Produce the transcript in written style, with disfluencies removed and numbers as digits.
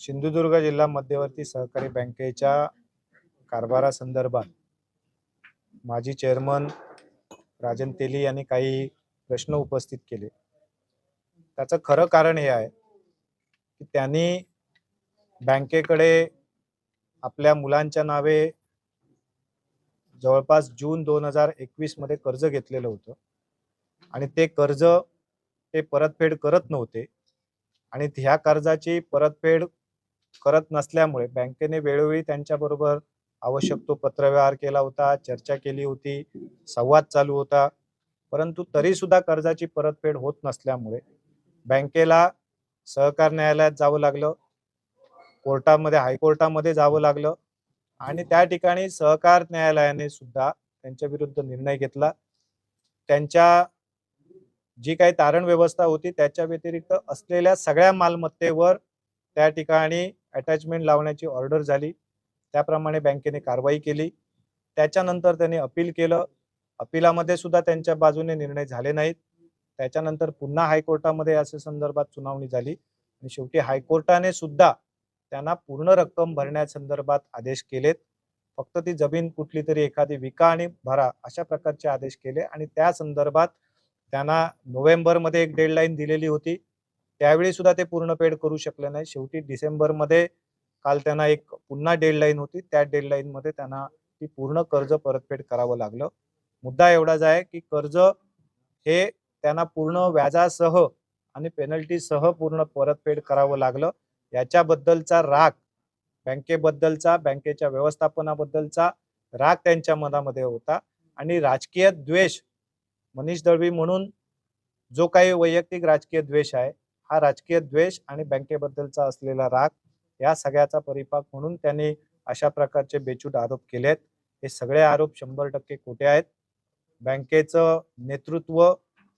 सिंधुदुर्ग जिल्हा मध्यवर्ती सहकारी बँकेच्या कारभारासंदर्भात माजी चेअरमन राजन तेली यांनी काही प्रश्न उपस्थित केले। त्याचं खरं कारण हे आहे की त्यांनी बँकेकडे आपल्या मुलांच्या नावे जवळपास जून 2021 मध्ये कर्ज घेतलेलं होतं आणि ते कर्ज ते परतफेड करत नव्हते आणि ह्या कर्जाची परतफेड करत नसल्यामुळे बँकेने वेळोवेळी त्यांच्याबरोबर आवश्यक तो पत्रव्यवहार केला होता, चर्चा केली होती, संवाद चालू होता, परंतु तरी सुद्धा कर्जाची परतफेड होत नसल्यामुळे बँकेला सहकार न्यायालयात जावं लागलं, कोर्टामध्ये हायकोर्टामध्ये जावं लागलं आणि त्या ठिकाणी सहकार न्यायालयाने सुद्धा त्यांच्या विरुद्ध निर्णय घेतला। त्यांच्या जी काही तारण व्यवस्था होती त्याच्या व्यतिरिक्त असलेल्या सगळ्या मालमत्तेवर त्या ठिकाणी अटॅचमेंट लावण्याची ऑर्डर झाली। त्याप्रमाणे बँकेने कारवाई केली। त्याच्यानंतर त्यांनी अपील केलं, अपीलामध्ये सुद्धा त्यांच्या बाजूने निर्णय झाले नाहीत। त्याच्यानंतर पुन्हा हायकोर्टामध्ये या संदर्भात सुनावणी झाली आणि शेवटी हायकोर्टाने सुद्धा त्यांना पूर्ण रक्कम भरण्यासंदर्भात आदेश केलेत। फक्त ती जमीन कुठली तरी एखादी विका आणि भरा अशा प्रकारचे आदेश केले आणि त्या संदर्भात त्यांना नोव्हेंबरमध्ये एक डेडलाईन दिलेली होती, त्यावेळी सुद्धा ते पूर्ण पेड करू शकले नाही। शेवटी डिसेंबरमध्ये काल त्यांना एक पुन्हा डेडलाईन होती, त्या डेडलाईन मध्ये त्यांना ती पूर्ण कर्ज परतफेड करावं लागलं। मुद्दा एवढाच आहे की कर्ज हे त्यांना पूर्ण व्याजासह आणि पेनल्टीसह पूर्ण परतफेड करावं लागलं। याच्याबद्दलचा राग बँकेबद्दलचा, बँकेच्या व्यवस्थापनाबद्दलचा राग त्यांच्या मनामध्ये होता आणि राजकीय द्वेष, मनीष दळवी म्हणून जो काही वैयक्तिक राजकीय द्वेष आहे, हा राजकीय द्वेष आणि बँकेबद्दलचा असलेला राग या सगळ्याचा परिपाक म्हणून त्यांनी अशा प्रकारचे बेछूट आरोप केलेत। हे सगळे आरोप 100% खोटे आहेत। बँकेचं नेतृत्व